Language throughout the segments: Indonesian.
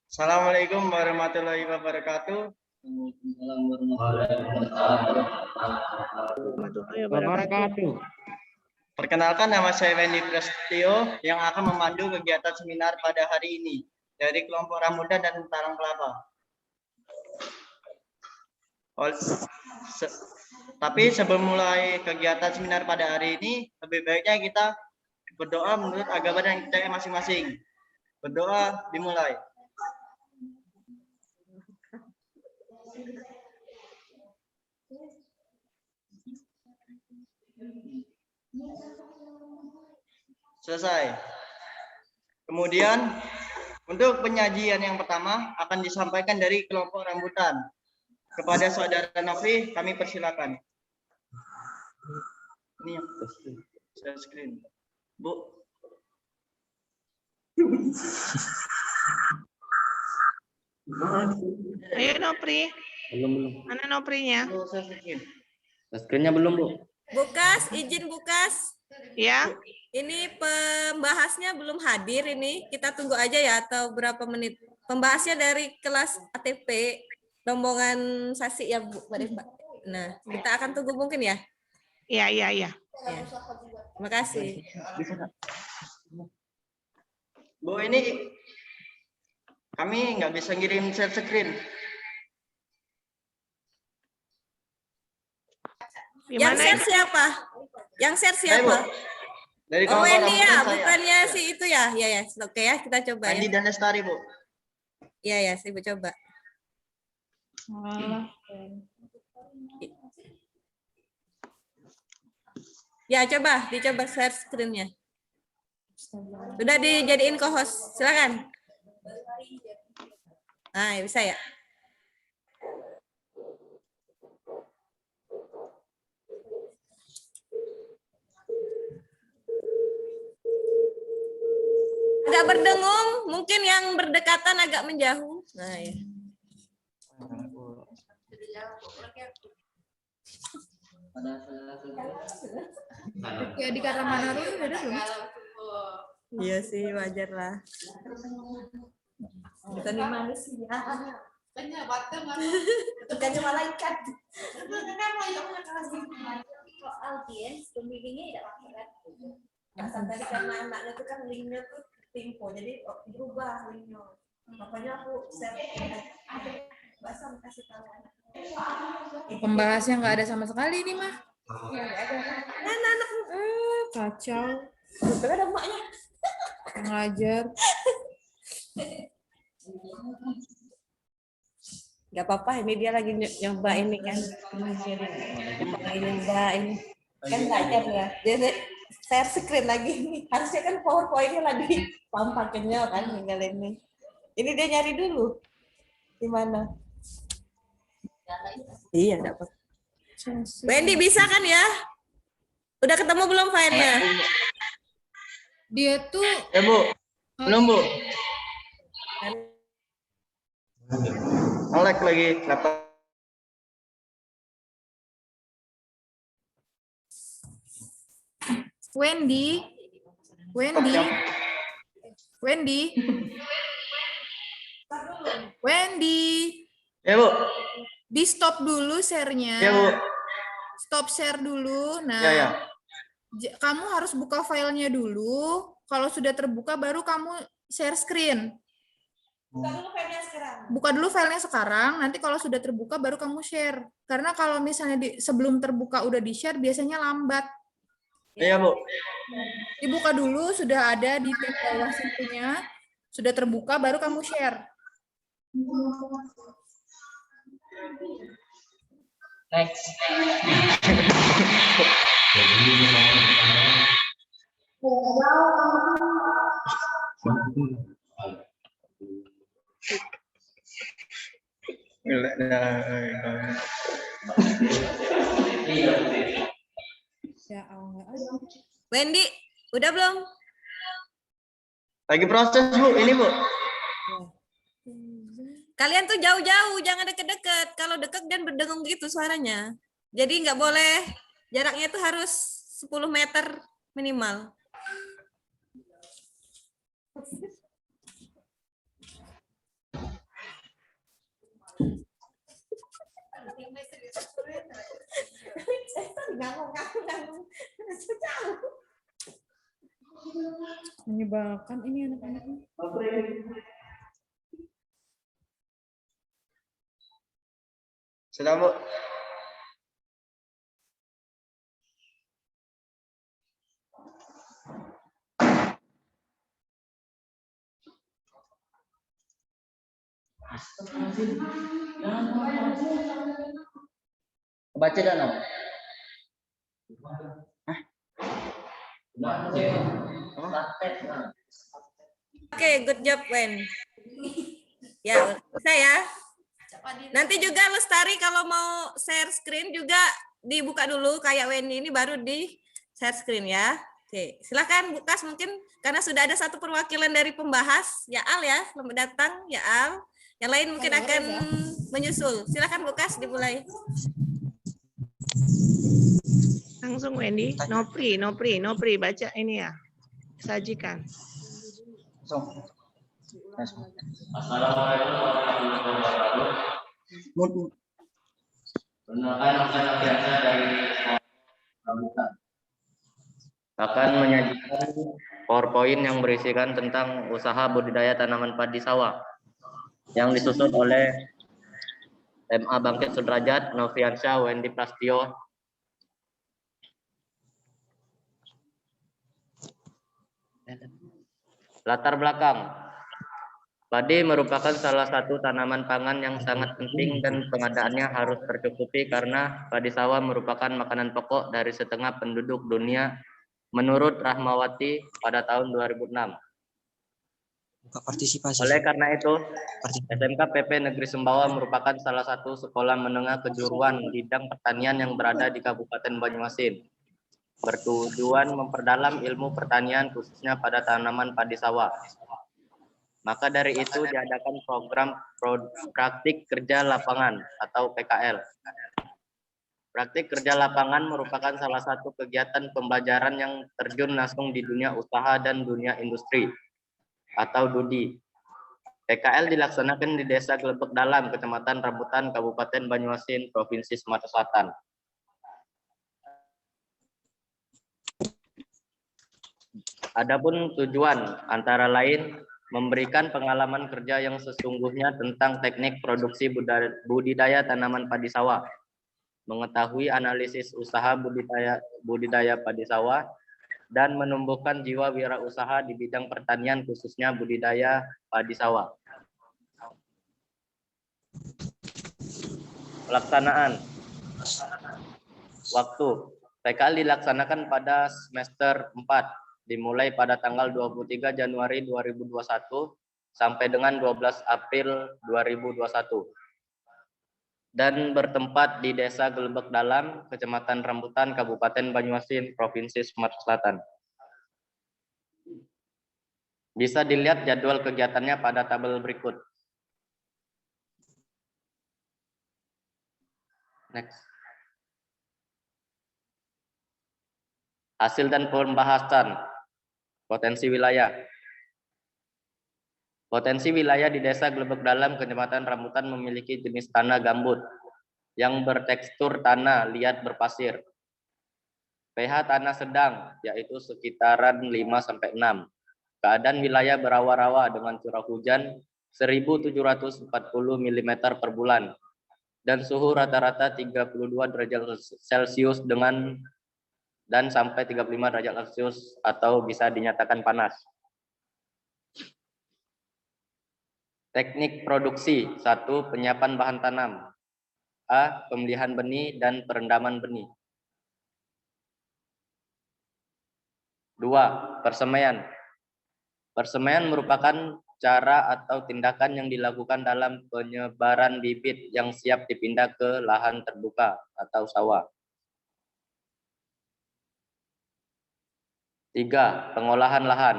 Assalamualaikum warahmatullahi wabarakatuh. Wabarakatuh. Perkenalkan, nama saya Wendy Prasetyo yang akan memandu kegiatan seminar pada hari ini dari kelompok Rambutan dan Talang Kelapa. Tapi sebelum mulai kegiatan seminar pada hari ini, lebih baiknya kita berdoa menurut agama dan percaya masing-masing. Berdoa dimulai. Selesai. Kemudian untuk penyajian yang pertama akan disampaikan dari kelompok Rambutan. Kepada saudara Nofri kami persilakan. Ini yang share screen. Bu. Ayo Nopri. Belum. Mana Noprinya? Screen-nya belum, Bu. Bukas, izin Bukas. Ya. Ini pembahasnya belum hadir ini. Kita tunggu aja ya atau berapa menit. Pembahasnya dari kelas ATP rombongan Sasi ya Bu. Nah, kita akan tunggu mungkin ya. Iya. Ya. Terima kasih. Bu, ini kami nggak bisa ngirim share screen. Yang share siapa? Yang share siapa? Dari Oh, kelompok Wendy ya, Rambutan bukannya saya. si itu ya. Ya. Oke ya, kita coba Wendy ya. dan Lestari, Bu. Iya, saya coba. Ya, dicoba share screen-nya. Sudah dijadiin co-host, silakan. Nah, bisa ya. Agak berdengung, mungkin yang berdekatan agak menjauh. Nah, ya. Ya di kata Manado ada belum? Iya sih, wajar lah. Bukan di manusia. Bukannya malaikat. Audiens pembimbingnya tidak pakai kan? Masa tadi karena anaknya itu kan linknya tuh Timpo, jadi berubah linknya. Makanya aku share Mbak Sam kasih tahu. Pembahasnya nggak ada sama sekali nih mah. Ya, nggak ada. Anak-anak Kacau. betul ada emaknya. Ngajar. Gak apa-apa, ini dia lagi nyoba ini kan. Lagi nyoba ini. Kan belajar ya. Jadi share screen lagi nih. Harusnya kan PowerPoint-nya lagi pampaknya kan tinggal ini. Ini dia nyari dulu. Di mana? Iya, enggak apa. Wendy bisa kan ya? Udah ketemu belum filenya? Dia tuh Ya, Bu. Belum, Bu. Nge-lag lagi laptop. Wendy. Ya, Bu. Di stop dulu share-nya. Ya, Bu. Stop share dulu. Nah, Ya. kamu harus buka filenya dulu. Kalau sudah terbuka baru kamu share screen. Buka dulu filenya sekarang, nanti kalau sudah terbuka baru kamu share. Karena kalau misalnya sebelum terbuka udah di-share biasanya lambat. Iya, Bu. Dibuka dulu, sudah ada di tab bawah situnya, sudah terbuka baru kamu share. Next. Ya Allah. Wendy, udah belum? Lagi proses, Bu. Ini, Bu. Kalian tuh jauh-jauh, jangan deket-deket. Kalau deket dan berdengung gitu suaranya. Jadi nggak boleh, jaraknya itu harus 10 meter minimal. nganggung. Jauh. Menyebalkan ini anak-anaknya. Sudah, Bu. Baca dah, Nom. Oke, good job, Wen. Ya, saya. Nanti juga Lestari kalau mau share screen juga dibuka dulu kayak Weni ini baru di share screen ya. Oke, silakan Bukas mungkin karena sudah ada satu perwakilan dari pembahas, ya Al ya, selamat datang ya Al. Yang lain mungkin akan menyusul. Silakan Bukas dimulai. Langsung Wendy. Nopri baca ini ya. Sajikan. Assalamualaikum warahmatullahi wabarakatuh. Perkenalkan, saya Fiansyah dari Pramuka. Akan menyajikan PowerPoint yang berisikan tentang usaha budidaya tanaman padi sawah yang disusun oleh MA Bangkit Sudrajat, Noviansyah, Wendy Prastio. Latar belakang. Padi merupakan salah satu tanaman pangan yang sangat penting dan pengadaannya harus tercukupi karena padi sawah merupakan makanan pokok dari setengah penduduk dunia menurut Rahmawati pada tahun 2006. Partisipasi. Oleh karena itu, SMK PP Negeri Sumbawa merupakan salah satu sekolah menengah kejuruan bidang pertanian yang berada di Kabupaten Banyuasin, bertujuan memperdalam ilmu pertanian khususnya pada tanaman padi sawah. Maka dari itu diadakan program praktik kerja lapangan atau PKL. Praktik kerja lapangan merupakan salah satu kegiatan pembelajaran yang terjun langsung di dunia usaha dan dunia industri atau DUDI. PKL dilaksanakan di Desa Glebek Dalam, Kecamatan Rambutan, Kabupaten Banyuasin, Provinsi Sumatera Selatan. Adapun tujuan antara lain memberikan pengalaman kerja yang sesungguhnya tentang teknik produksi budidaya tanaman padi sawah, mengetahui analisis usaha budidaya padi sawah, dan menumbuhkan jiwa wirausaha di bidang pertanian khususnya budidaya padi sawah. Pelaksanaan. Waktu. PKL dilaksanakan pada semester 4. Dimulai pada tanggal 23 Januari 2021 sampai dengan 12 April 2021 dan bertempat di Desa Glebek Dalam, Kecamatan Rambutan, Kabupaten Banyuasin, Provinsi Sumatera Selatan. Bisa dilihat jadwal kegiatannya pada tabel berikut. Next. Hasil dan pembahasan. Potensi wilayah. Potensi wilayah di Desa Glebek Dalam, Kecamatan Rambutan memiliki jenis tanah gambut yang bertekstur tanah liat berpasir. pH tanah sedang, yaitu sekitaran 5-6. Keadaan wilayah berawa-rawa dengan curah hujan 1.740 mm per bulan dan suhu rata-rata 32 derajat Celcius dan sampai 35 derajat Celcius atau bisa dinyatakan panas. Teknik produksi. 1. Penyiapan bahan tanam. A. Pemilihan benih dan perendaman benih. 2. Persemaian. Persemaian merupakan cara atau tindakan yang dilakukan dalam penyebaran bibit yang siap dipindah ke lahan terbuka atau sawah. 3. Pengolahan lahan.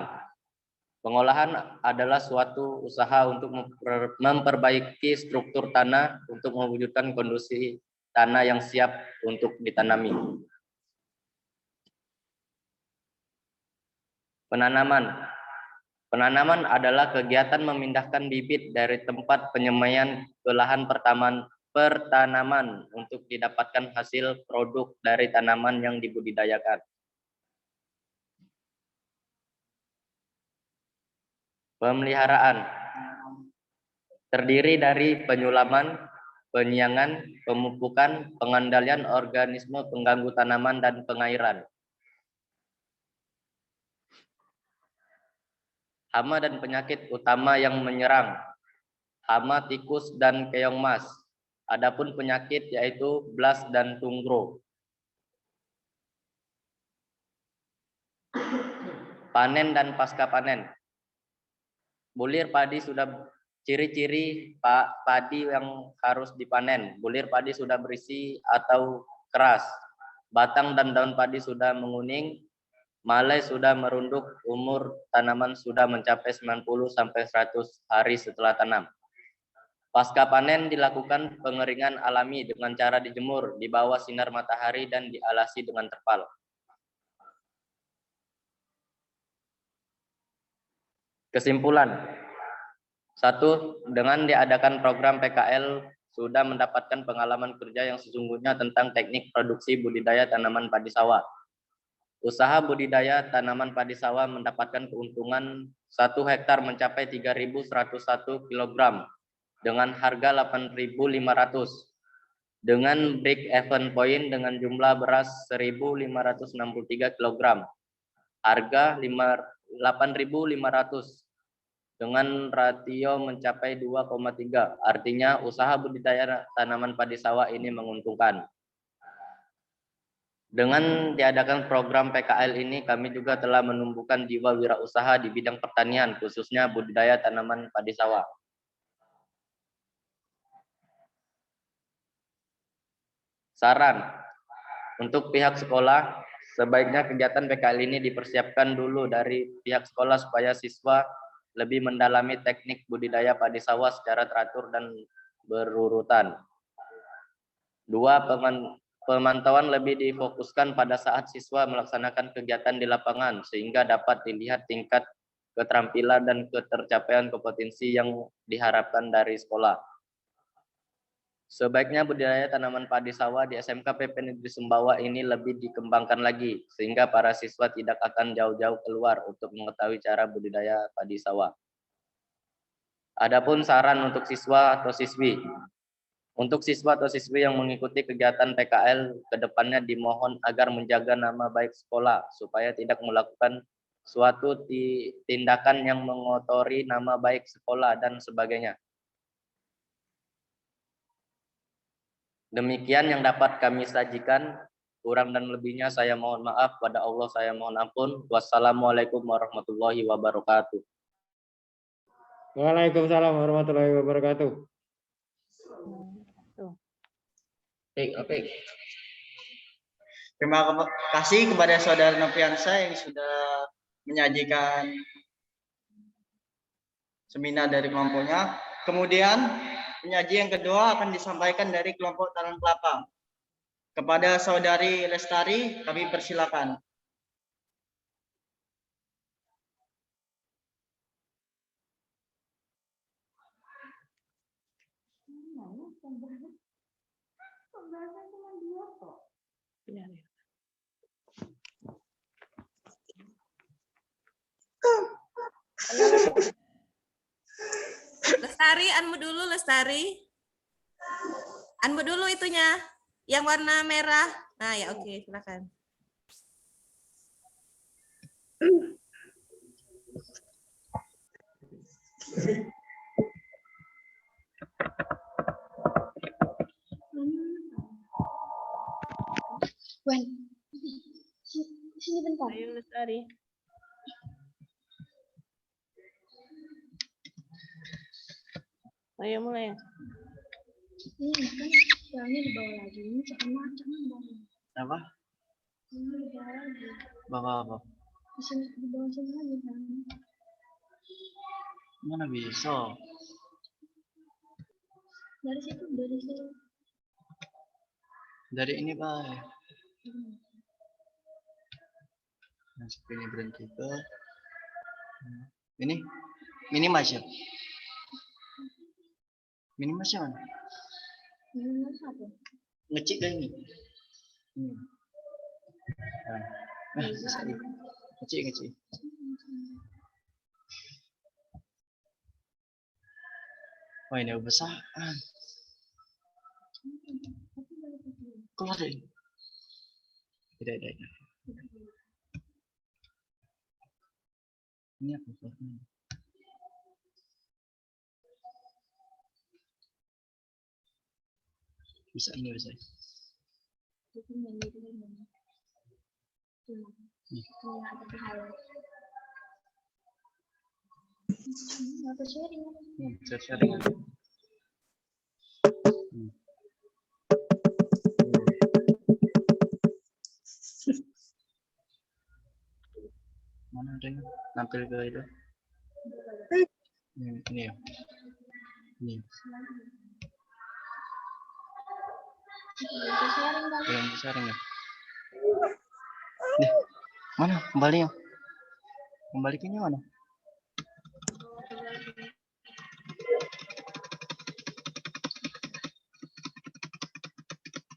Pengolahan adalah suatu usaha untuk memperbaiki struktur tanah untuk mewujudkan kondisi tanah yang siap untuk ditanami. Penanaman. Penanaman adalah kegiatan memindahkan bibit dari tempat penyemaian ke lahan pertanaman untuk didapatkan hasil produk dari tanaman yang dibudidayakan. Pemeliharaan terdiri dari penyulaman, penyiangan, pemupukan, pengendalian organisme pengganggu tanaman, dan pengairan. Hama dan penyakit utama yang menyerang: hama, tikus, dan keong mas. Adapun penyakit yaitu blas dan tunggro. Panen dan pasca panen. Bulir padi sudah ciri-ciri padi yang harus dipanen. Bulir padi sudah berisi atau keras. Batang dan daun padi sudah menguning. Malai sudah merunduk. Umur tanaman sudah mencapai 90 sampai 100 hari setelah tanam. Pasca panen dilakukan pengeringan alami dengan cara dijemur di bawah sinar matahari dan dialasi dengan terpal. Kesimpulan. 1. Dengan diadakan program PKL sudah mendapatkan pengalaman kerja yang sesungguhnya tentang teknik produksi budidaya tanaman padi sawah. Usaha budidaya tanaman padi sawah mendapatkan keuntungan 1 hektar mencapai 3.101 kg dengan harga 8.500. Dengan break even point dengan jumlah beras 1.563 kg. Harga 8.500 dengan rasio mencapai 2,3. Artinya usaha budidaya tanaman padi sawah ini menguntungkan. Dengan diadakan program PKL ini, kami juga telah menumbuhkan jiwa wirausaha di bidang pertanian, khususnya budidaya tanaman padi sawah. Saran untuk pihak sekolah, sebaiknya kegiatan PKL ini dipersiapkan dulu dari pihak sekolah supaya siswa lebih mendalami teknik budidaya padi sawah secara teratur dan berurutan. 2. Pemantauan lebih difokuskan pada saat siswa melaksanakan kegiatan di lapangan sehingga dapat dilihat tingkat keterampilan dan ketercapaian kompetensi yang diharapkan dari sekolah. Sebaiknya budidaya tanaman padi sawah di SMK PP Negeri Sumbawa ini lebih dikembangkan lagi sehingga para siswa tidak akan jauh-jauh keluar untuk mengetahui cara budidaya padi sawah. Adapun saran untuk siswa atau siswi. Untuk siswa atau siswi yang mengikuti kegiatan PKL, kedepannya dimohon agar menjaga nama baik sekolah supaya tidak melakukan suatu tindakan yang mengotori nama baik sekolah dan sebagainya. Demikian yang dapat kami sajikan. Kurang dan lebihnya saya mohon maaf. Pada Allah saya mohon ampun. Wassalamualaikum warahmatullahi wabarakatuh. Waalaikumsalam warahmatullahi wabarakatuh. Terima kasih kepada Saudara Nopiansa yang sudah menyajikan seminar dari kelompoknya. Kemudian penyaji yang kedua akan disampaikan dari kelompok Talang Kelapa. Kepada Saudari Lestari, kami persilakan. Lestari, unmute dulu Lestari. Unmute dulu itunya, yang warna merah. Nah ya oke, silakan. Wen, sini bentar. Ayo Lestari. Ayo mulai. Ini kan soalnya dibawa lagi. Ini jangan bawa. Apa? Ini dibawa lagi. Bawa apa? Di sini dibawa sini lagi kan. Mana bisa? Dari situ, dari situ. Dari ini, Pak. Nah, ini berhenti ke ini Mas ya? Ini Mas mana? Minus apa? Ngecik kan ini. Bisa. Ngecik. Wah ini besar. Keluar deh. Tidak. Ini apa suaranya? Bisa. Sharing. Mana ada yang nampil ke itu? Ini ya. Ini. Belum sharing ya? Nih, mana kembalinya? Kembalikannya mana?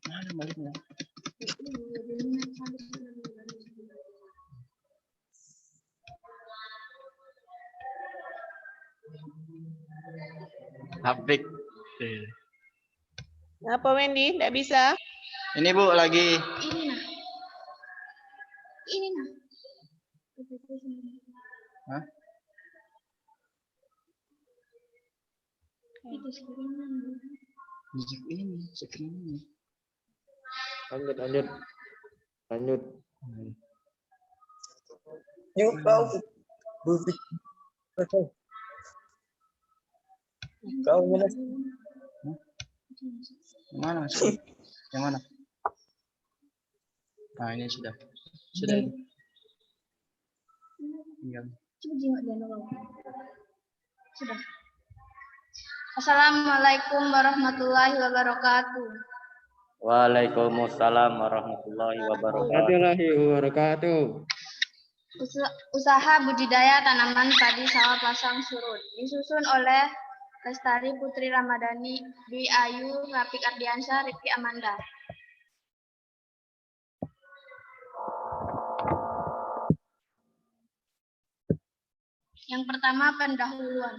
Mana baliknya? Habik. Apa Wendy? Tidak bisa? Ini Bu lagi. Ini nah. Hah? Itu screen-nya. Screen ini. Lanjut. Yuk kau. Kau mana? Mana? Yang mana? Nah ini sudah ini. Tinggal. Coba jengok dia dulu. Sudah. Assalamualaikum warahmatullahi wabarakatuh. Waalaikumsalam warahmatullahi wabarakatuh. Warahmatullahi wabarakatuh. Usaha budidaya tanaman padi sawah pasang surut disusun oleh Lestari Putri Ramadhani, Dwi Ayu, Rafiq Ardiansyah, Rifki Amanda. Yang pertama pendahuluan.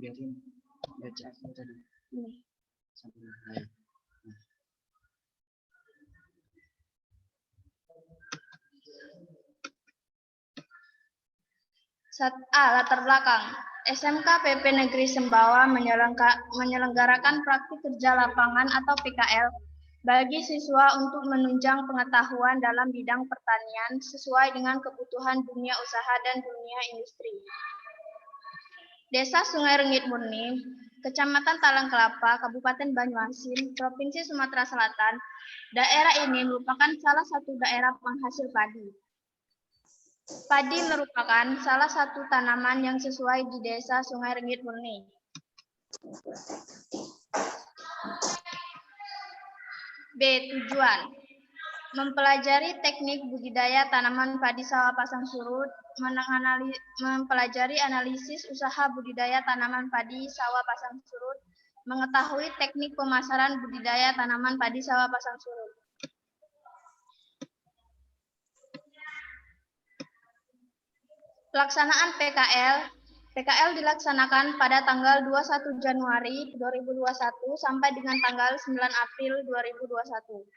Biarin baca tadi. Ini. Latar belakang. SMK PP Negeri Sembawa menyelenggarakan praktik kerja lapangan atau PKL bagi siswa untuk menunjang pengetahuan dalam bidang pertanian sesuai dengan kebutuhan dunia usaha dan dunia industri. Desa Sungai Rengit Murni, Kecamatan Talang Kelapa, Kabupaten Banyuasin, Provinsi Sumatera Selatan. Daerah ini merupakan salah satu daerah penghasil padi. Padi merupakan salah satu tanaman yang sesuai di Desa Sungai Rengit Murni. B. Tujuan. Mempelajari teknik budidaya tanaman padi sawah pasang surut, mempelajari analisis usaha budidaya tanaman padi sawah pasang surut, mengetahui teknik pemasaran budidaya tanaman padi sawah pasang surut. Pelaksanaan PKL dilaksanakan pada tanggal 21 Januari 2021 sampai dengan tanggal 9 April 2021.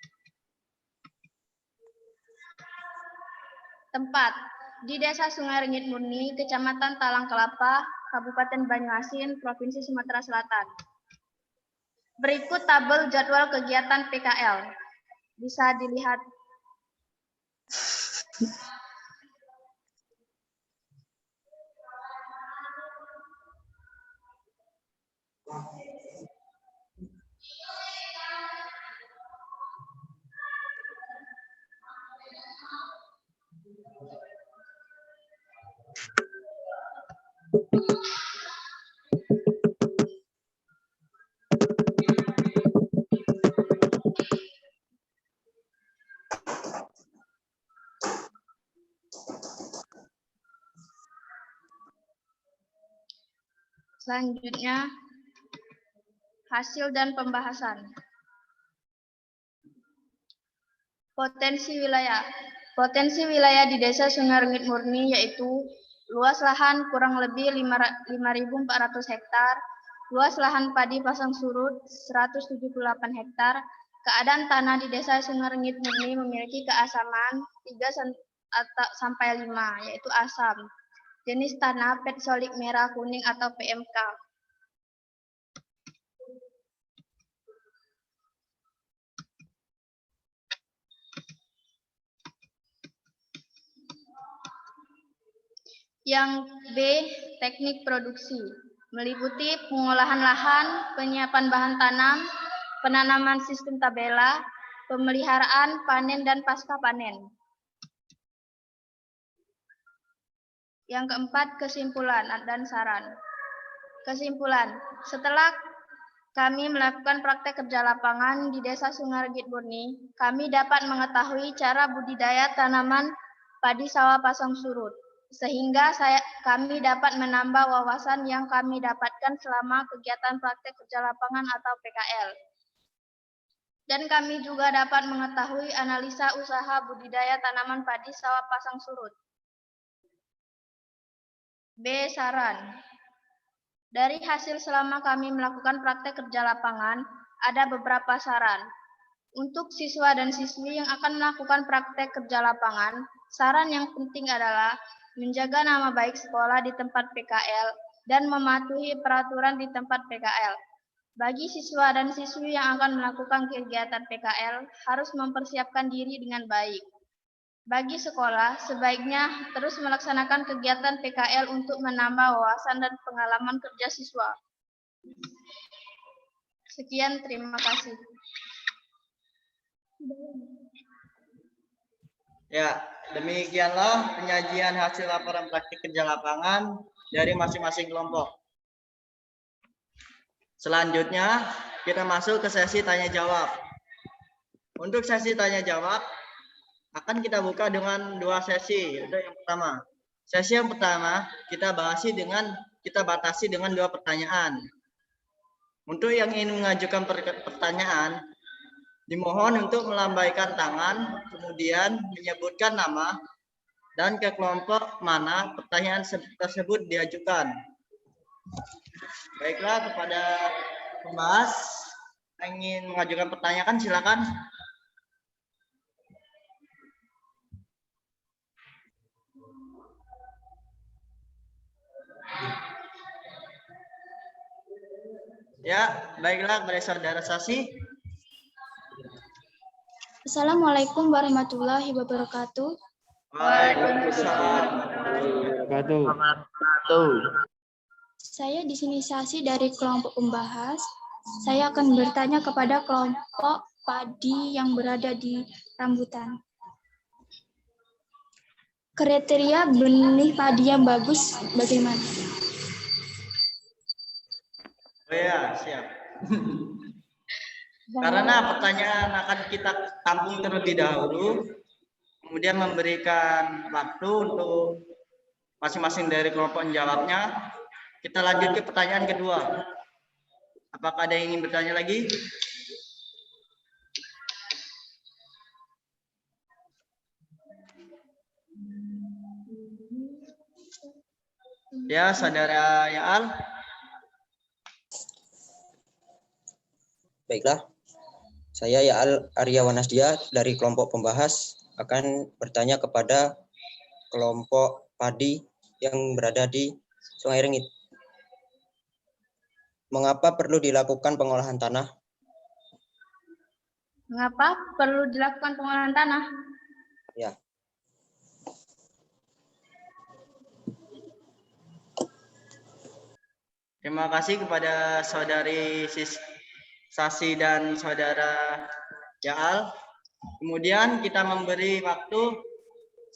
Tempat di Desa Sungai Rengit Murni, Kecamatan Talang Kelapa, Kabupaten Banyuasin, Provinsi Sumatera Selatan. Berikut tabel jadwal kegiatan PKL. Bisa dilihat. Selanjutnya, Hasil dan pembahasan. Potensi wilayah. Potensi wilayah di Desa Sungai Rengit Murni yaitu luas lahan kurang lebih 5.400 hektar, luas lahan padi pasang surut 178 hektar. Keadaan tanah di Desa Sungai Rengit Murni memiliki keasaman 3-5, yaitu asam. Jenis tanah petsolik merah kuning atau PMK. Yang B, teknik produksi, meliputi pengolahan lahan, penyiapan bahan tanam, penanaman sistem tabela, pemeliharaan, panen, dan pasca panen. Yang keempat, kesimpulan dan saran. Kesimpulan, setelah kami melakukan praktek kerja lapangan di Desa Sungai Rengit Murni, kami dapat mengetahui cara budidaya tanaman padi sawah pasang surut, sehingga kami dapat menambah wawasan yang kami dapatkan selama kegiatan praktek kerja lapangan atau PKL. Dan kami juga dapat mengetahui analisa usaha budidaya tanaman padi sawah pasang surut. B. Saran. Dari hasil selama kami melakukan praktek kerja lapangan, ada beberapa saran. Untuk siswa dan siswi yang akan melakukan praktek kerja lapangan, saran yang penting adalah menjaga nama baik sekolah di tempat PKL dan mematuhi peraturan di tempat PKL. Bagi siswa dan siswi yang akan melakukan kegiatan PKL, harus mempersiapkan diri dengan baik. Bagi sekolah, sebaiknya terus melaksanakan kegiatan PKL untuk menambah wawasan dan pengalaman kerja siswa. Sekian, terima kasih. Ya, demikianlah penyajian hasil laporan praktik kerja lapangan dari masing-masing kelompok. Selanjutnya, kita masuk ke sesi tanya jawab. Untuk sesi tanya jawab, akan kita buka dengan 2 sesi. Untuk yang pertama, sesi yang pertama kita batasi dengan 2 pertanyaan. Untuk yang ingin mengajukan pertanyaan, dimohon untuk melambaikan tangan, kemudian menyebutkan nama dan ke kelompok mana pertanyaan tersebut diajukan. Baiklah, kepada pembahas yang ingin mengajukan pertanyaan, silakan. Ya, baiklah kepada saudara Sasi. Assalamualaikum warahmatullahi wabarakatuh. Waalaikumsalam. Wabarakatuh. Saya di sini Sasi dari kelompok pembahas. Saya akan bertanya kepada kelompok padi yang berada di rambutan. Kriteria benih padi yang bagus bagaimana? Oh ya, siap. Karena pertanyaan akan kita tampung terlebih dahulu, kemudian memberikan waktu untuk masing-masing dari kelompok menjawabnya. Kita lanjut ke pertanyaan kedua. Apakah ada yang ingin bertanya lagi? Ya, saudara Yaal. Baiklah, saya Yaal Arya Wanasdia dari kelompok pembahas akan bertanya kepada kelompok padi yang berada di Sungai Rengit. Mengapa perlu dilakukan pengolahan tanah? Mengapa perlu dilakukan pengolahan tanah? Ya. Terima kasih kepada saudari Sasi dan saudara Yaal. Kemudian kita memberi waktu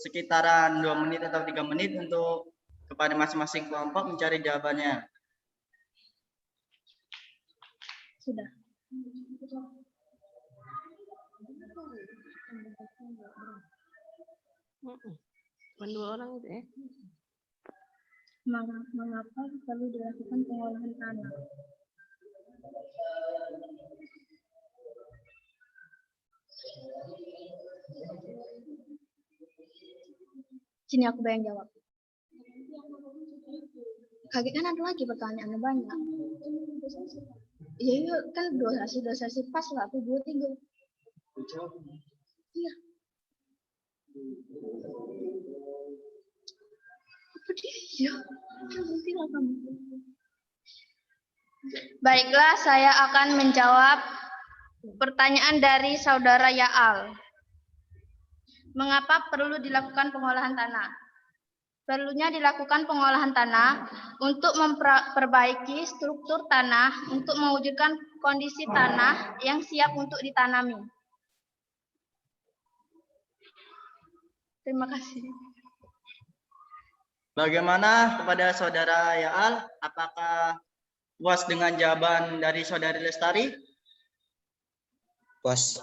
sekitaran 2 menit atau 3 menit untuk kepada masing-masing kelompok mencari jawabannya. Sudah. Cuma 2 orang itu ya. Mengapa perlu dilakukan pengolahan tanah? Sini aku bayang jawab. Kaget kan ada lagi pertanyaannya banyak. Iya kan dua sesi pas lah aku 2, 3. Iya. Apa dia? Ya, berhentilah kamu. Baiklah, saya akan menjawab pertanyaan dari saudara Yaal. Mengapa perlu dilakukan pengolahan tanah? Perlunya dilakukan pengolahan tanah untuk memperbaiki struktur tanah untuk mewujudkan kondisi tanah yang siap untuk ditanami. Terima kasih. Bagaimana kepada saudara Yaal? Apakah puas dengan jawaban dari saudari Lestari? Puas.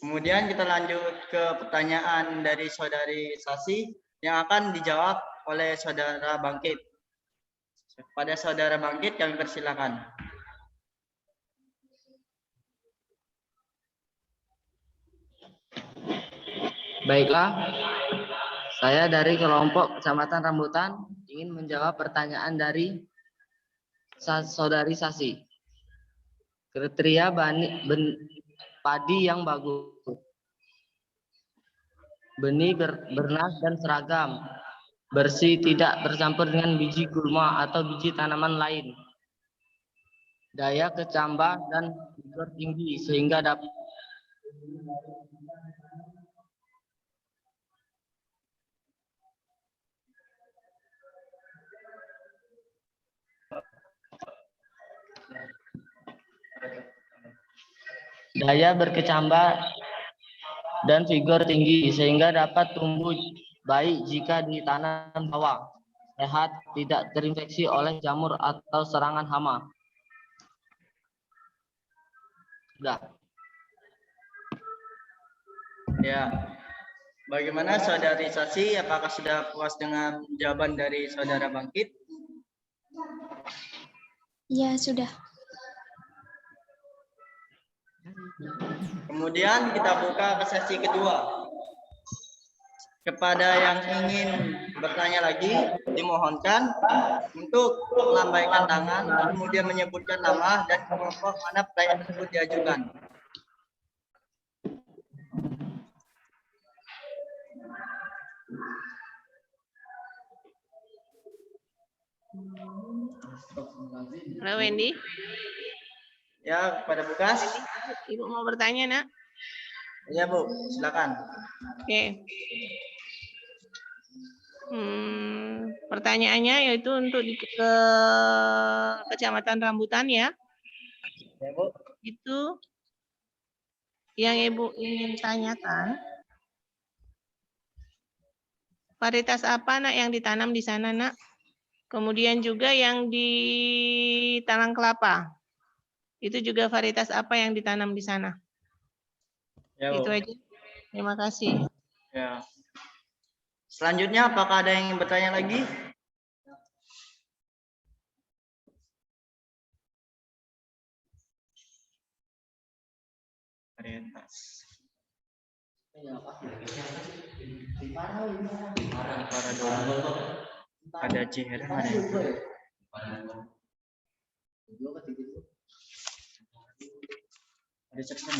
Kemudian kita lanjut ke pertanyaan dari saudari Sasi yang akan dijawab oleh saudara Bangkit. Pada saudara Bangkit kami persilakan. Baiklah, saya dari kelompok Kecamatan Rambutan ingin menjawab pertanyaan dari saudari Sasi. Kriteria padi yang bagus. Benih bernas dan seragam. Bersih, tidak tercampur dengan biji gulma atau biji tanaman lain. Daya kecambah dan fiber tinggi sehingga dapat daya berkecambah dan vigor tinggi sehingga dapat tumbuh baik jika ditanam bawah, sehat, tidak terinfeksi oleh jamur atau serangan hama. Sudah. Ya. Bagaimana saudari Sasi? Apakah sudah puas dengan jawaban dari saudara Bangkit? Ya, sudah. Kemudian kita buka ke sesi kedua. Kepada yang ingin bertanya lagi, dimohonkan untuk melambaikan tangan, kemudian menyebutkan nama dan kelompok mana pertanyaan tersebut diajukan. Halo Wendy. Ya, kepada Bukas. Ibu mau bertanya, Nak? Ya, Bu, silakan. Oke. Pertanyaannya yaitu untuk ke Kecamatan Rambutan ya. Ya, Bu. Itu yang Ibu ingin tanyakan, varietas apa Nak yang ditanam di sana, Nak? Kemudian juga yang di Talang Kelapa. Itu juga varietas apa yang ditanam di sana? Ya, Bu. Itu aja. Terima kasih. Ya. Selanjutnya, apakah ada yang ingin bertanya lagi? Varietas. Ada Ciherang, ada yang ada Jackson.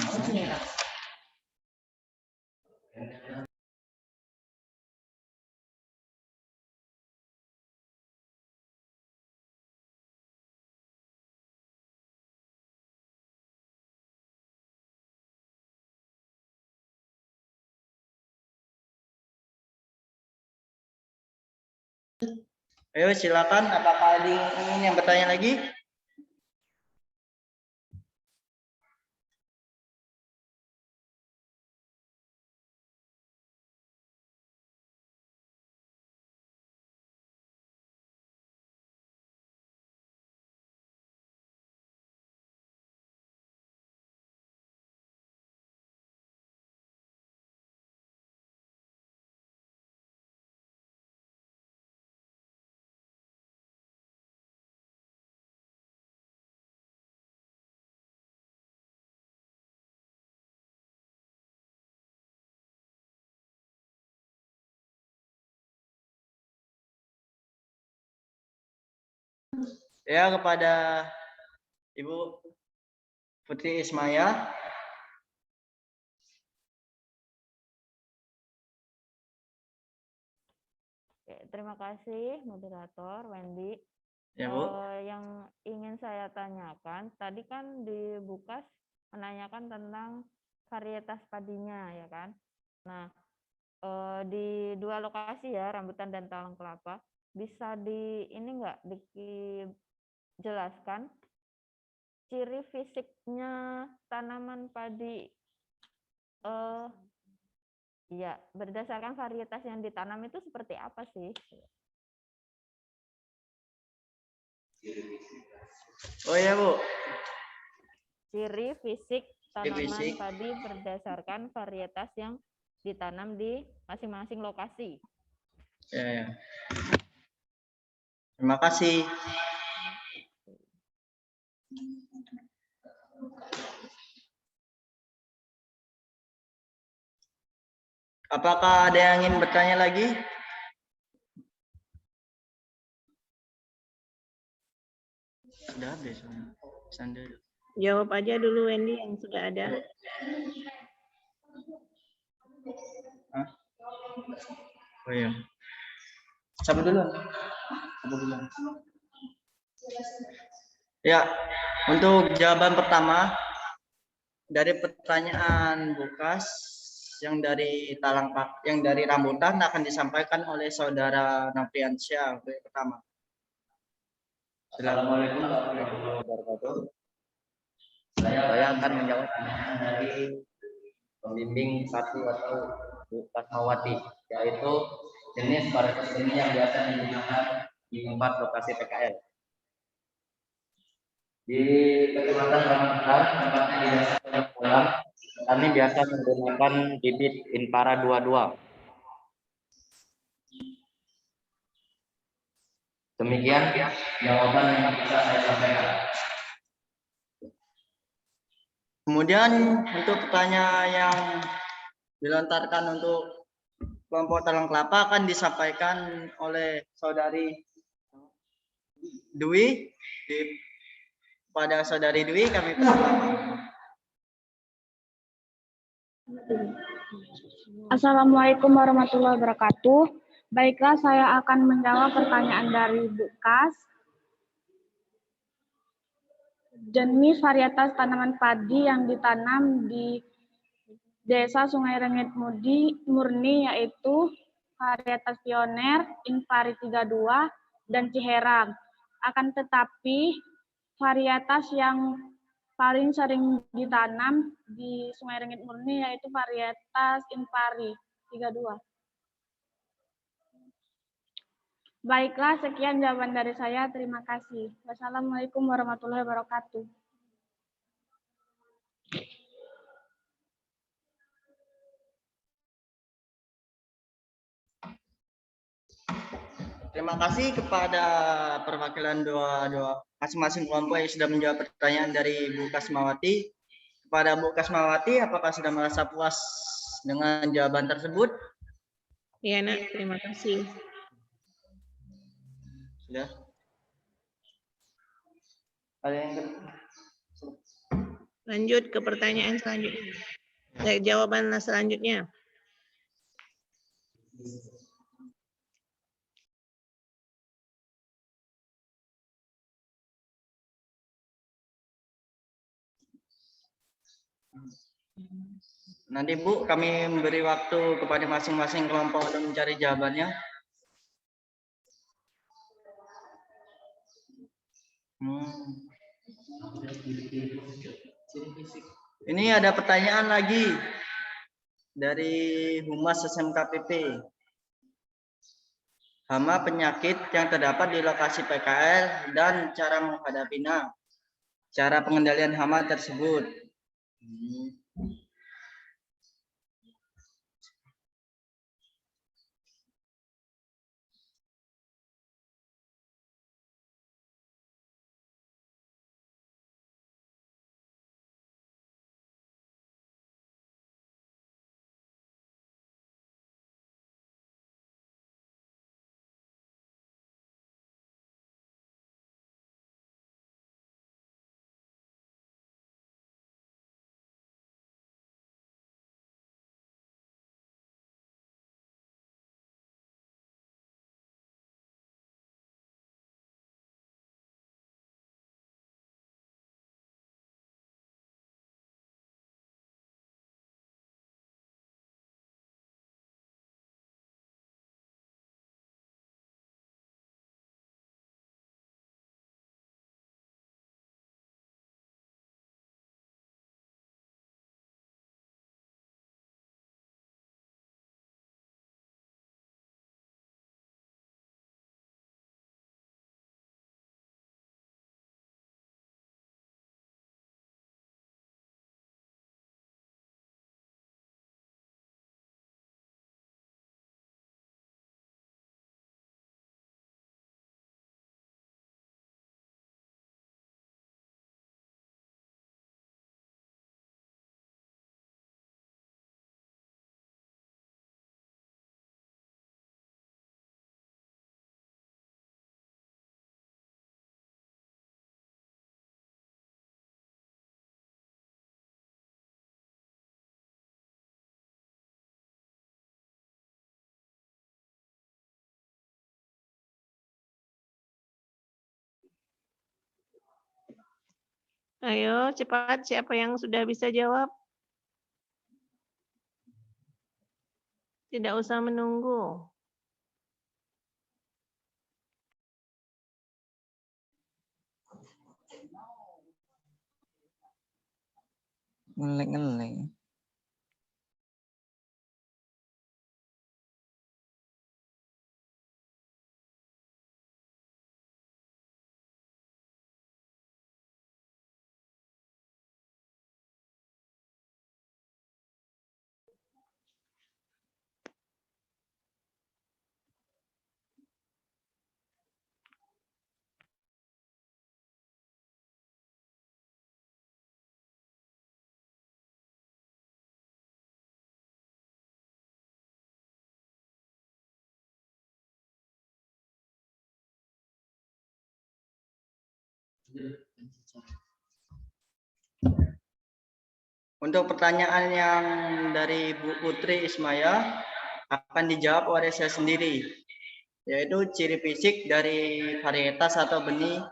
Ayo silakan, apakah ada yang ingin bertanya lagi? Ya, kepada Ibu Putri Ismaya. Oke, terima kasih moderator Wendy. Ya, Bu. Yang ingin saya tanyakan, tadi kan di Bukas menanyakan tentang varietas padinya, ya kan? Nah, di dua lokasi ya, rambutan dan talang kelapa, bisa ini enggak dijelaskan ciri fisiknya tanaman padi ya, berdasarkan varietas yang ditanam itu seperti apa sih? Oh ya, Bu. Ciri fisik tanaman fisik. padi berdasarkan varietas yang ditanam di masing-masing lokasi. Ya, ya. Terima kasih. Apakah ada yang ingin bertanya lagi? Sudah habis. Sandal. Jawab aja dulu Wendy yang sudah ada. Hah? Oh iya. Siapa dulu? Ya, untuk jawaban pertama dari pertanyaan Bukas yang dari rambutan akan disampaikan oleh saudara Napriansyah yang pertama. Assalamualaikum warahmatullahi wabarakatuh. Saya akan menjawab pertanyaan dari pembimbing 1 atau Bu Fatmawati, yaitu jenis varietas benih yang biasa digunakan di 4 lokasi PKL. Di Kecamatan Rambutan, tempatnya di Desa Pondok Pulang, kami biasa menggunakan bibit Impara 22. Demikian jawaban yang bisa saya sampaikan. Kemudian untuk pertanyaan yang dilontarkan untuk kelompok talang kelapa akan disampaikan oleh saudari Dwi. Pada saudari Dwi kami persilakan. Assalamualaikum warahmatullahi wabarakatuh. Baiklah, saya akan menjawab pertanyaan dari Bukas. Jenis varietas tanaman padi yang ditanam di Desa Sungai Rengit Murni yaitu varietas Pioner, Impari 32, dan Ciherang. Akan tetapi varietas yang paling sering ditanam di Sungai Rengit Murni yaitu varietas Impari 32. Baiklah, sekian jawaban dari saya. Terima kasih. Wassalamualaikum warahmatullahi wabarakatuh. Terima kasih kepada perwakilan masing-masing kelompok yang sudah menjawab pertanyaan dari Bu Kasmawati. Kepada Bu Kasmawati, apakah sudah merasa puas dengan jawaban tersebut? Iya, Nak. Terima kasih. Sudah. Lanjut ke pertanyaan selanjutnya. Jawaban selanjutnya. Nanti Bu, kami memberi waktu kepada masing-masing kelompok untuk mencari jawabannya. Ini ada pertanyaan lagi dari Humas SMKPP. Hama penyakit yang terdapat di lokasi PKL dan cara menghadapinya. Cara pengendalian hama tersebut. Ayo cepat, siapa yang sudah bisa jawab? Tidak usah menunggu. Ngeleng-ngeleng. Untuk pertanyaan yang dari Bu Putri Ismaya akan dijawab oleh saya sendiri, yaitu ciri fisik dari varietas atau benih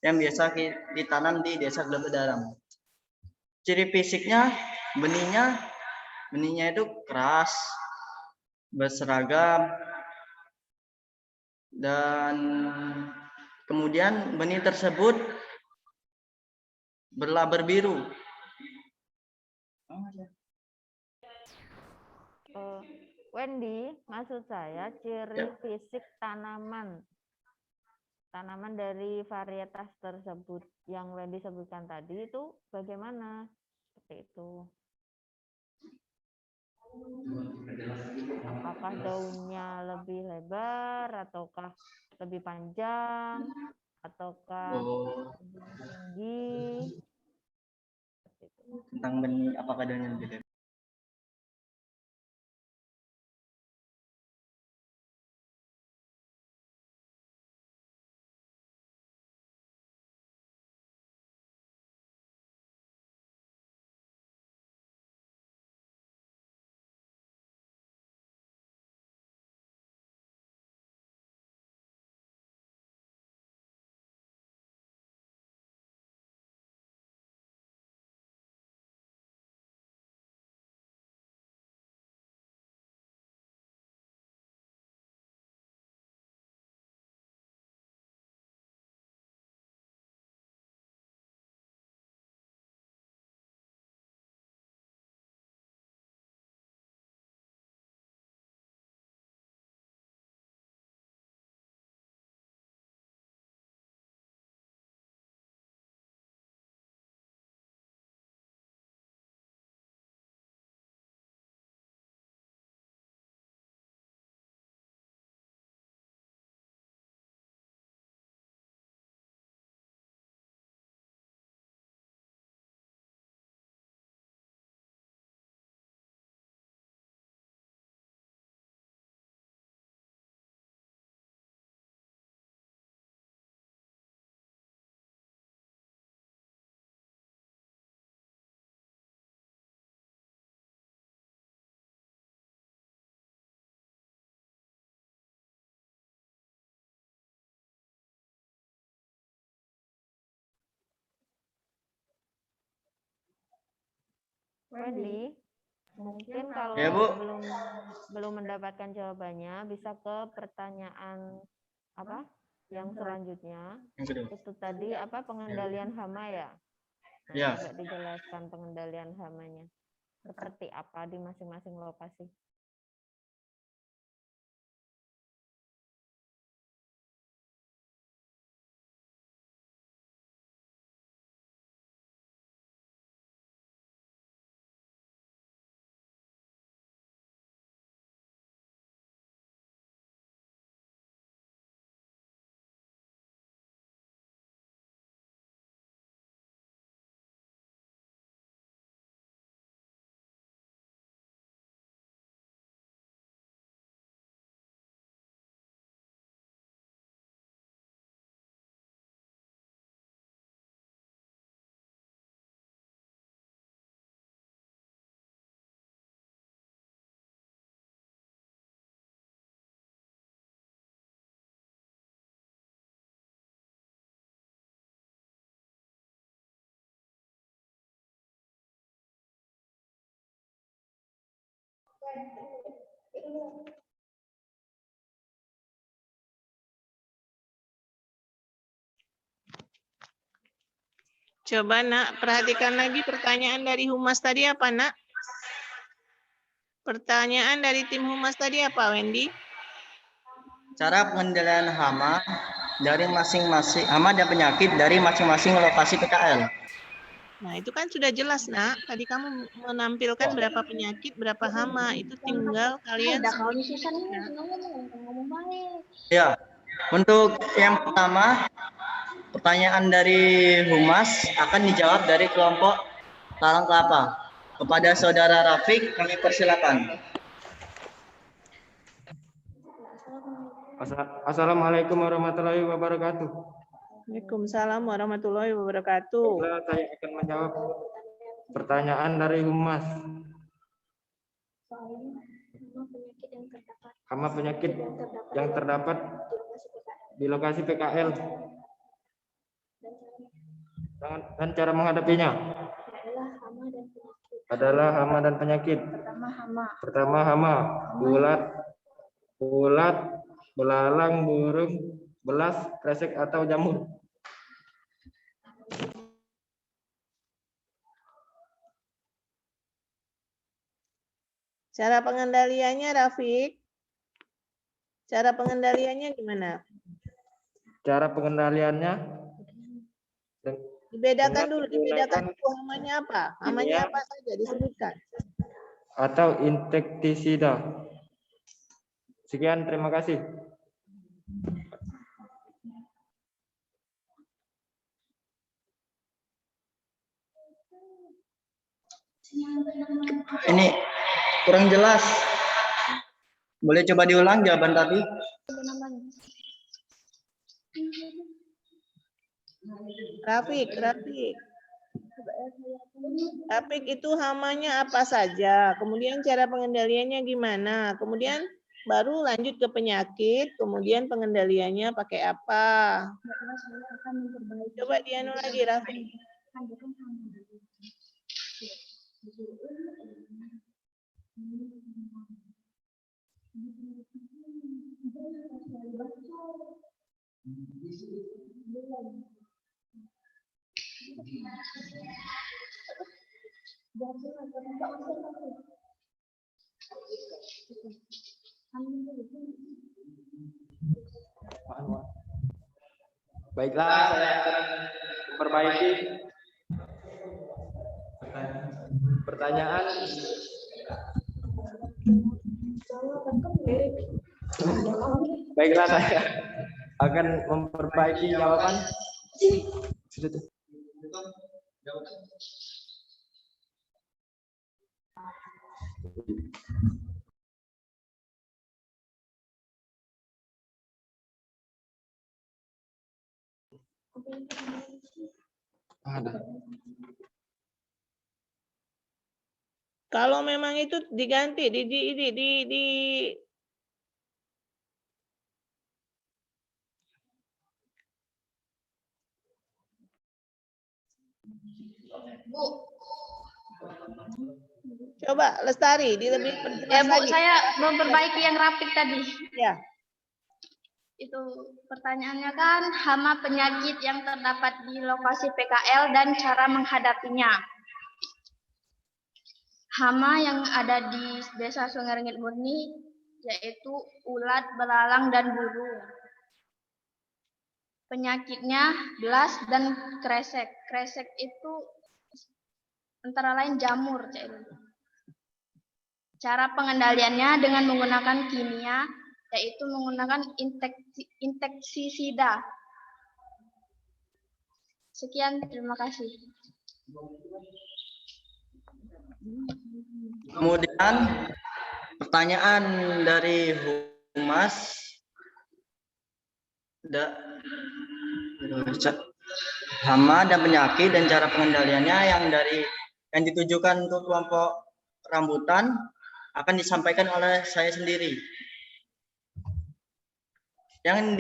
yang biasa ditanam di Desa Glebedaram. Ciri fisiknya, benihnya itu keras, berseragam, dan kemudian benih tersebut berlaber biru. Wendy, maksud saya ciri Ya. fisik tanaman dari varietas tersebut yang Wendy sebutkan tadi itu bagaimana? Seperti itu. Apakah daunnya lebih lebar ataukah lebih panjang ataukah lebih tinggi? Seperti itu. Tentang benih apakah daunnya lebih lebar? Wendy, mungkin kalau Ya, Bu. belum mendapatkan jawabannya bisa ke pertanyaan apa yang selanjutnya. Yang kedua. Itu tadi apa pengendalian hama ya? Nah, Ya. coba dijelaskan pengendalian hamanya. Seperti apa di masing-masing lokasi? Coba nak, perhatikan lagi pertanyaan dari Humas tadi apa nak? Pertanyaan dari tim Humas tadi apa, Wendy? Cara pengendalian hama dari masing-masing hama dan penyakit dari masing-masing lokasi PKL. Nah, itu kan sudah jelas, nak. Tadi kamu menampilkan berapa penyakit, berapa hama. Itu tinggal kalian sebutkan. Ya, untuk yang pertama, pertanyaan dari Humas akan dijawab dari kelompok Talang Kelapa. Kepada Saudara Rafiq, kami persilakan. Assalamualaikum warahmatullahi wabarakatuh. Waalaikumsalam warahmatullahi wabarakatuh. Baiklah, saya akan menjawab pertanyaan dari Humas. Hama penyakit yang terdapat di lokasi PKL dan cara menghadapinya adalah hama dan penyakit. Pertama hama, ulat, belalang, burung, belas, kresek atau jamur. Cara pengendaliannya, Rafiq? Cara pengendaliannya gimana? Cara pengendaliannya Dibedakan dulu, dibedakan itu hamanya apa? Hamanya apa saja disebutkan. atau insektisida. Sekian, terima kasih. Ini kurang jelas. Boleh coba diulang jawaban tadi? Rafiq itu hamanya apa saja, kemudian cara pengendaliannya gimana, kemudian baru lanjut ke penyakit, kemudian pengendaliannya pakai apa. Coba dianu lagi, Rafiq. Baiklah, saya akan memperbaiki pertanyaan. Baiklah, saya akan memperbaiki jawaban. Sudah tuh. Ada. Kalau memang itu diganti coba Lestari lebih Ya Bu, saya memperbaiki yang Rafiq tadi. Ya. Itu pertanyaannya kan hama penyakit yang terdapat di lokasi PKL dan cara menghadapinya. Hama yang ada di Desa Sungai Rengit Murni yaitu ulat, belalang, dan burung. Penyakitnya belas dan kresek. Kresek itu antara lain jamur. Cara pengendaliannya dengan menggunakan kimia, yaitu menggunakan insektisida. Sekian, terima kasih. Kemudian pertanyaan dari Humas. Hama dan penyakit dan cara pengendaliannya yang ditujukan untuk kelompok rambutan akan disampaikan oleh saya sendiri. Yang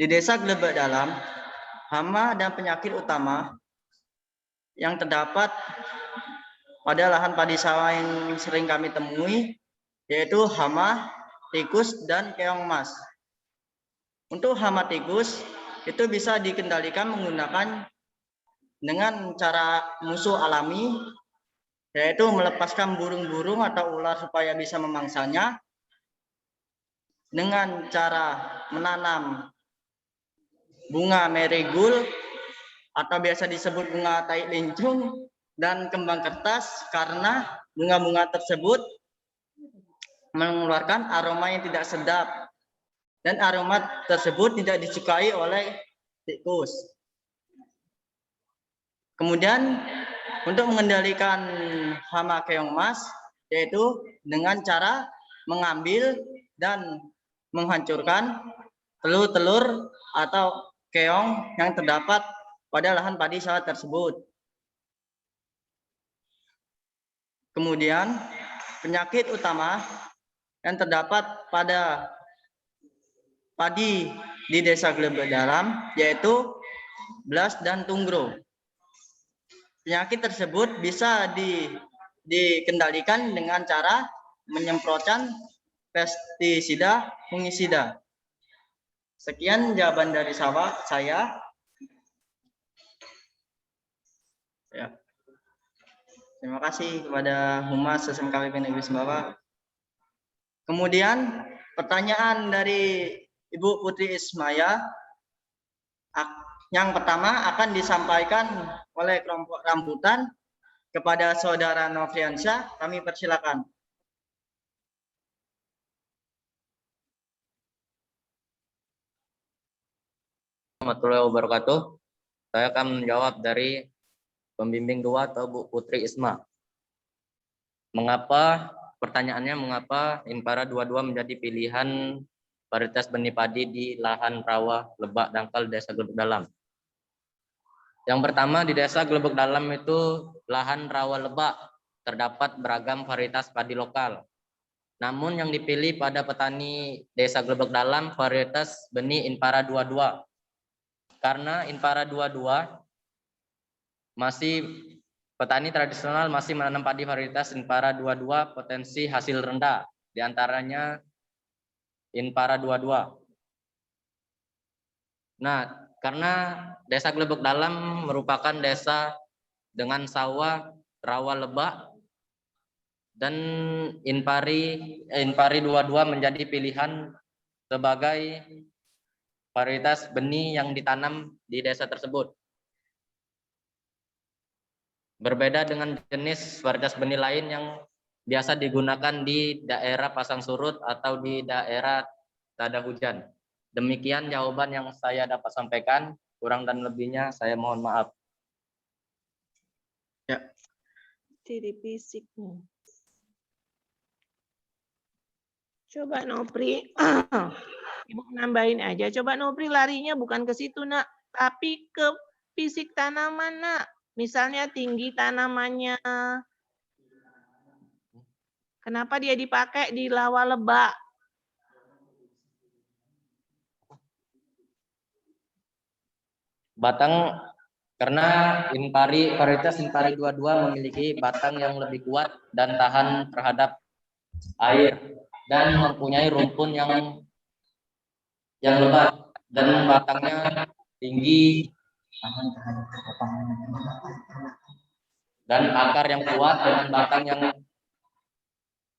di Desa Glebak Dalam, hama dan penyakit utama yang terdapat pada lahan padi sawah yang sering kami temui, yaitu hama, tikus, dan keong emas. Untuk hama tikus, itu bisa dikendalikan menggunakan dengan cara musuh alami, yaitu melepaskan burung-burung atau ular supaya bisa memangsanya, dengan cara menanam bunga marigold atau biasa disebut bunga tai lincung dan kembang kertas, karena bunga-bunga tersebut mengeluarkan aroma yang tidak sedap dan aroma tersebut tidak disukai oleh tikus. Kemudian untuk mengendalikan hama keong emas, yaitu dengan cara mengambil dan menghancurkan telur-telur atau keong yang terdapat pada lahan padi sawah tersebut. Kemudian penyakit utama yang terdapat pada padi di Desa Glebek Dalam yaitu blas dan tunggro. Penyakit tersebut bisa dikendalikan dengan cara menyemprotkan pestisida fungisida. Sekian jawaban dari saya. Ya. Terima kasih kepada Humas SMK PP Negeri Sumbawa. Kemudian pertanyaan dari Ibu Putri Ismaya. Yang pertama akan disampaikan oleh kelompok rambutan kepada Saudara Nofriansyah. Kami persilakan. Warahmatullahi wabarakatuh. Saya akan menjawab dari pembimbing 2 atau Bu Putri Isma. Pertanyaannya mengapa Impara 22 menjadi pilihan varietas benih padi di lahan rawa Lebak Dangkal Desa Glebek Dalam? Yang pertama, di Desa Glebek Dalam itu lahan rawa lebak, terdapat beragam varietas padi lokal. Namun yang dipilih pada petani Desa Glebek Dalam varietas benih Impara 22. Karena Impara 22 petani tradisional masih menanam padi varietas Impara 22 potensi hasil rendah, diantaranya Impara 22. Nah, karena Desa Glebek Dalam merupakan desa dengan sawah rawa lebak dan Impari 22 menjadi pilihan sebagai varietas benih yang ditanam di desa tersebut. Berbeda dengan jenis varietas benih lain yang biasa digunakan di daerah pasang surut atau di daerah tak ada hujan. Demikian jawaban yang saya dapat sampaikan. Kurang dan lebihnya saya mohon maaf. Ya. Ciri fisiknya. Coba Nopri, Ibu nambahin aja. Coba Nopri larinya bukan ke situ, Nak, tapi ke fisik tanaman, Nak. Misalnya tinggi tanamannya. Kenapa dia dipakai di rawa lebak? Batang, karena varietas Impari 22 memiliki batang yang lebih kuat dan tahan terhadap air dan mempunyai rumpun yang lebat dan batangnya tinggi dan akar yang kuat dengan batang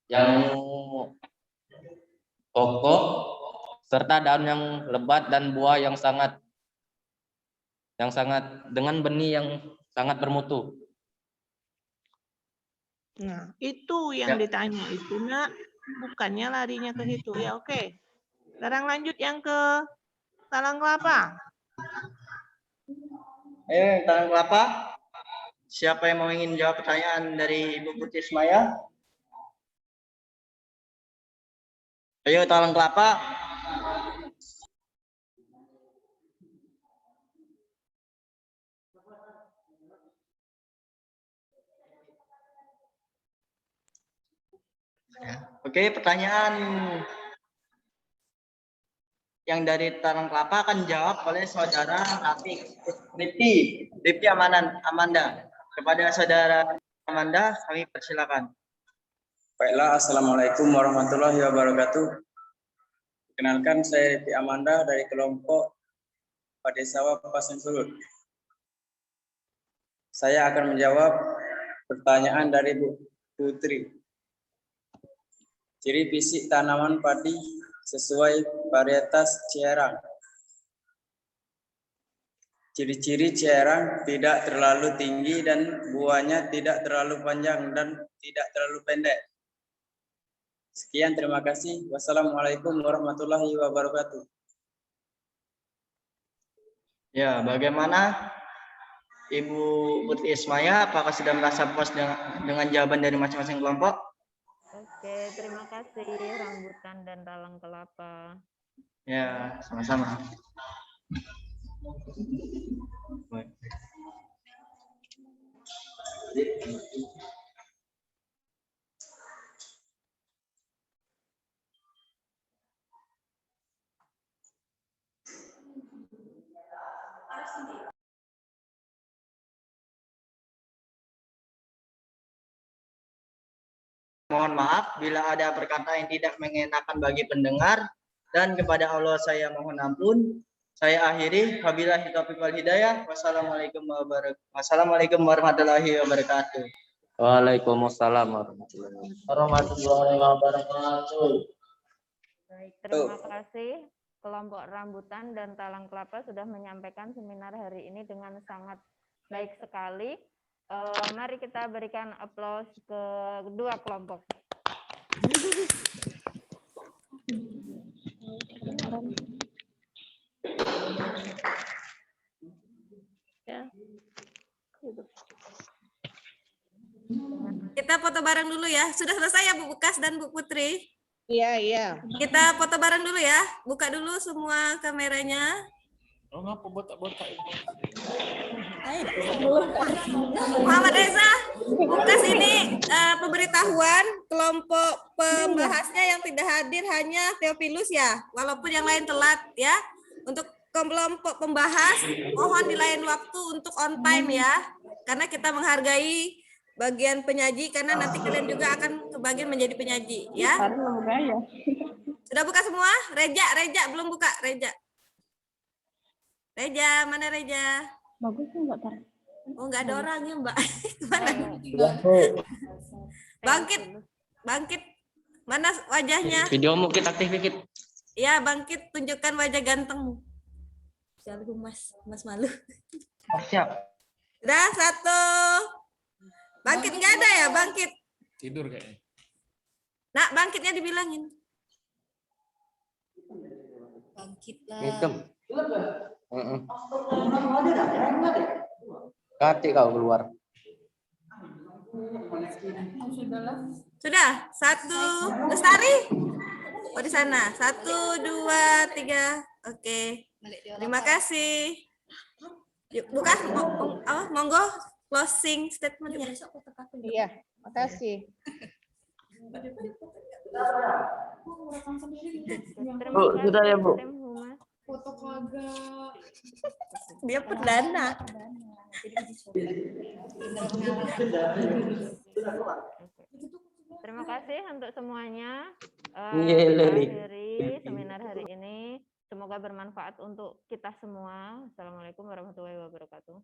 yang kokoh serta daun yang lebat dan buah yang sangat dengan benih yang sangat bermutu. Nah, itu yang ditanya itu, Nak. Bukannya larinya ke situ. Ya, oke. Sekarang lanjut yang ke Talang Kelapa. Ayo, Talang Kelapa. Siapa yang mau ingin jawab pertanyaan dari Ibu Putri Ismaya? Ayo, Talang Kelapa. Oke, pertanyaan yang dari Talang Kelapa akan dijawab oleh Saudara Rifki Amanda kepada Saudara Amanda, kami persilakan. Baiklah, Assalamualaikum warahmatullahi wabarakatuh. Kenalkan, saya Rifki Amanda dari kelompok Padi Sawah Pasang Surut. Saya akan menjawab pertanyaan dari Bu Putri. Ciri fisik tanaman padi sesuai varietas Cerang. Ciri-ciri Cerang tidak terlalu tinggi dan buahnya tidak terlalu panjang dan tidak terlalu pendek. Sekian, terima kasih. Wassalamualaikum warahmatullahi wabarakatuh. Ya, bagaimana Ibu Putri Ismaya? Apakah sudah merasa puas dengan jawaban dari masing-masing kelompok? Oke, terima kasih Rambutan dan Talang Kelapa. Ya, sama-sama. Mohon maaf bila ada perkataan yang tidak mengenakan bagi pendengar, dan kepada Allah saya mohon ampun. Saya akhiri, wabillahi taufiq wal hidayah. Wassalamualaikum warahmatullahi wabarakatuh. Waalaikumsalam warahmatullahi wabarakatuh. Baik, terima kasih kelompok Rambutan dan Talang Kelapa sudah menyampaikan seminar hari ini dengan sangat baik sekali. Mari kita berikan aplaus ke kedua kelompok. Ya. Kita foto bareng dulu ya. Sudah selesai ya Bu Bukas dan Bu Putri? Iya, iya. Kita foto bareng dulu ya. Buka dulu semua kameranya. Oh, ngapa botak-botak itu? Muhammad Reza, Bukas ini pemberitahuan kelompok pembahasnya yang tidak hadir hanya Theophilus ya, walaupun yang lain telat ya. Untuk kelompok pembahas, mohon di lain waktu untuk on time ya, karena kita menghargai bagian penyaji, karena nanti kalian juga akan kebagian menjadi penyaji ya. Sudah buka semua? Reja belum buka, Reja, mana Reja? Bagus enggak, Tar? Oh, nggak ada orangnya, Mbak. Mana? Bangkit. Mana wajahnya? Videomu kita aktif dikit. Ya, Bangkit, tunjukkan wajah gantengmu. Jangan lupa Mas malu. Siap. Udah, 1. Bangkit nggak ada ya, Bangkit? Tidur kayaknya. Nak, Bangkitnya dibilangin. Bangkitlah. Hitam. Kati kau keluar. Sudah, 1. Lestari? Oh, di sana. 1, 2, 3. Oke. Terima kasih. Yuk, buka. Monggo closing statement-nya. Iya, makasih. Sudah ya, Bu. Foto kagak. Dia perdana. Terima kasih untuk semuanya. Iya, Akhiri seminar hari ini. Semoga bermanfaat untuk kita semua. Assalamualaikum warahmatullahi wabarakatuh.